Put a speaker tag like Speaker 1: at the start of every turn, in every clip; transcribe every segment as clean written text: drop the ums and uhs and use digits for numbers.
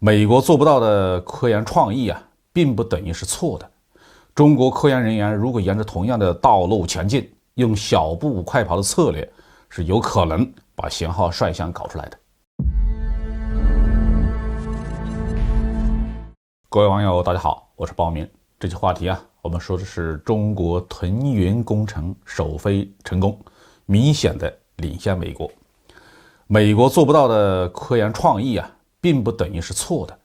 Speaker 1: 美国做不到的科研创意并不等于是错的。中国科研人员如果沿着同样的道路前进，用小步快跑的策略，是有可能把型号率先搞出来的。各位网友大家好，我是包明。这期话题我们说的是中国腾云工程首飞成功，明显的领先美国。美国做不到的科研创意并不等于是错的。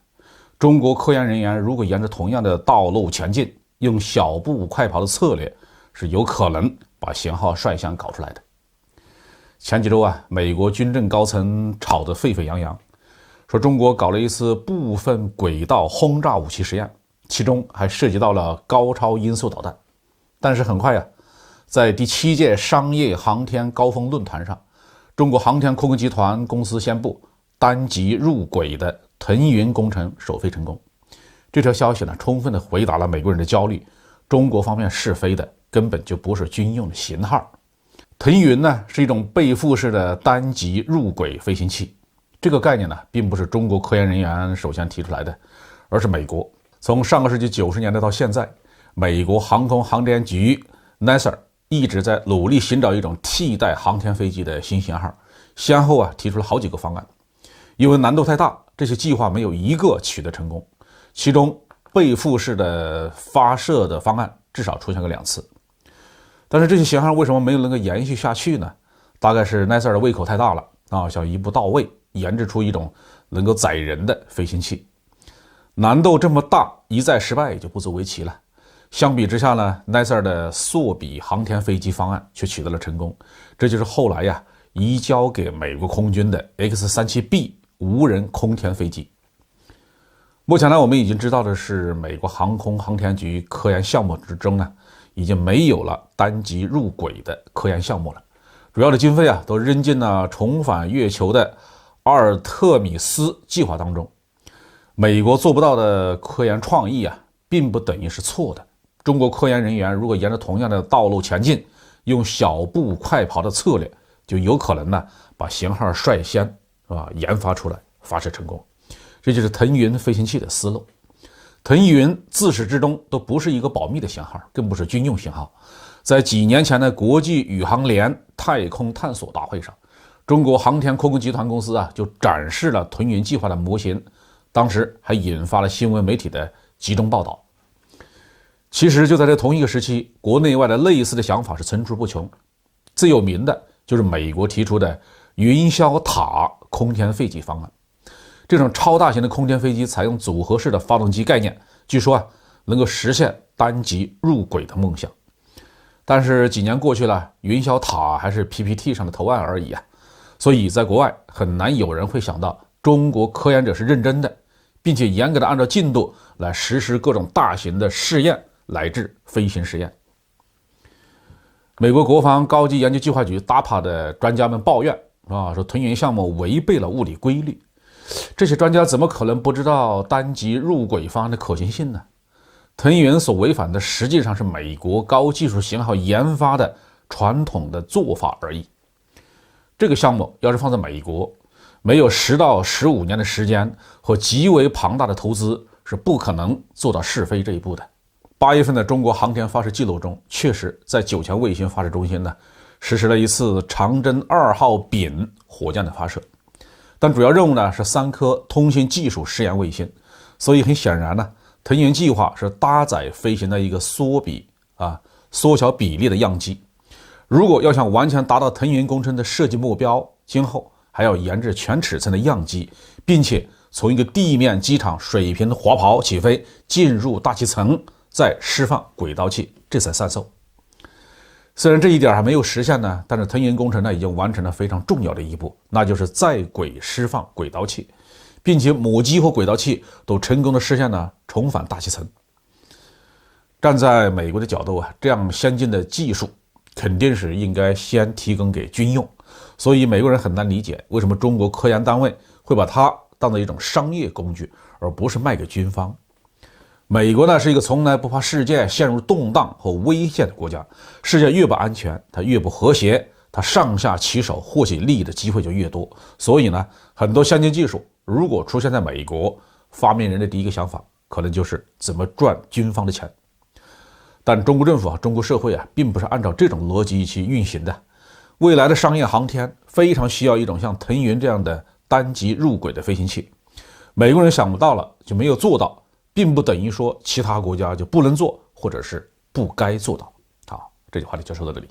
Speaker 1: 中国科研人员如果沿着同样的道路前进，用小步快跑的策略，是有可能把型号率先搞出来的。前几周美国军政高层吵得沸沸扬扬，说中国搞了一次部分轨道轰炸武器实验，其中还涉及到了高超音速导弹。但是很快在第7届商业航天高峰论坛上，中国航天空客集团公司宣布单级入轨的腾云工程首飞成功。这条消息充分地回答了美国人的焦虑，中国方面试飞的根本就不是军用的型号。腾云是一种背负式的单级入轨飞行器，这个概念并不是中国科研人员首先提出来的，而是美国。从上个世纪90年代到现在，美国航空航天局 NASA 一直在努力寻找一种替代航天飞机的新型号，先后提出了好几个方案。因为难度太大，这些计划没有一个取得成功，其中背负式的发射的方案至少出现过2次。但是这些型号为什么没有能够延续下去呢？大概是 NASA 的胃口太大了想一步到位研制出一种能够载人的飞行器。难度这么大，一再失败也就不足为奇了。相比之下NASA 的索比航天飞机方案却取得了成功，这就是后来移交给美国空军的 X-37B 无人空天飞机。目前我们已经知道的是，美国航空航天局科研项目之中已经没有了单级入轨的科研项目了，主要的经费都扔进了重返月球的阿尔特米斯计划当中。美国做不到的科研创意并不等于是错的。中国科研人员如果沿着同样的道路前进，用小步快跑的策略，就有可能把型号率先研发出来，发射成功。这就是腾云飞行器的思路。腾云自始至终都不是一个保密的型号，更不是军用型号。在几年前的国际宇航联太空探索大会上，中国航天空客集团公司就展示了腾云计划的模型，当时还引发了新闻媒体的集中报道。其实就在这同一个时期，国内外的类似的想法是层出不穷。最有名的就是美国提出的云霄塔空天飞机方案。这种超大型的空天飞机采用组合式的发动机概念，据说能够实现单级入轨的梦想。但是几年过去了，云霄塔还是 PPT 上的图案而已所以在国外很难有人会想到中国科研者是认真的，并且严格的按照进度来实施各种大型的试验乃至飞行实验。美国国防高级研究计划局 DARPA 的专家们抱怨说腾云项目违背了物理规律。这些专家怎么可能不知道单级入轨方案的可行性呢？腾云所违反的实际上是美国高技术型号研发的传统的做法而已。这个项目要是放在美国，没有10到15年的时间和极为庞大的投资，是不可能做到试飞这一步的。8月份的中国航天发射记录中，确实在9强卫星发射中心实施了一次长征2号丙火箭的发射，但主要任务是3颗通信技术试验卫星，所以很显然腾云计划是搭载飞行的一个缩小比例的样机。如果要想完全达到腾云工程的设计目标，今后还要研制全尺寸的样机，并且从一个地面机场水平滑跑起飞，进入大气层，再释放轨道器，这才算数。虽然这一点还没有实现但是腾云工程已经完成了非常重要的一步，那就是在轨释放轨道器，并且母机和轨道器都成功的实现了重返大气层。站在美国的角度这样先进的技术肯定是应该先提供给军用，所以美国人很难理解为什么中国科研单位会把它当做一种商业工具，而不是卖给军方。美国是一个从来不怕世界陷入动荡和危险的国家，世界越不安全，它越不和谐，它上下其手获取利益的机会就越多。所以很多先进技术如果出现在美国，发明人的第一个想法可能就是怎么赚军方的钱。但中国政府中国社会并不是按照这种逻辑去运行的。未来的商业航天非常需要一种像腾云这样的单级入轨的飞行器。美国人想不到了就没有做到，并不等于说其他国家就不能做，或者是不该做到。好，这句话题就说到这里。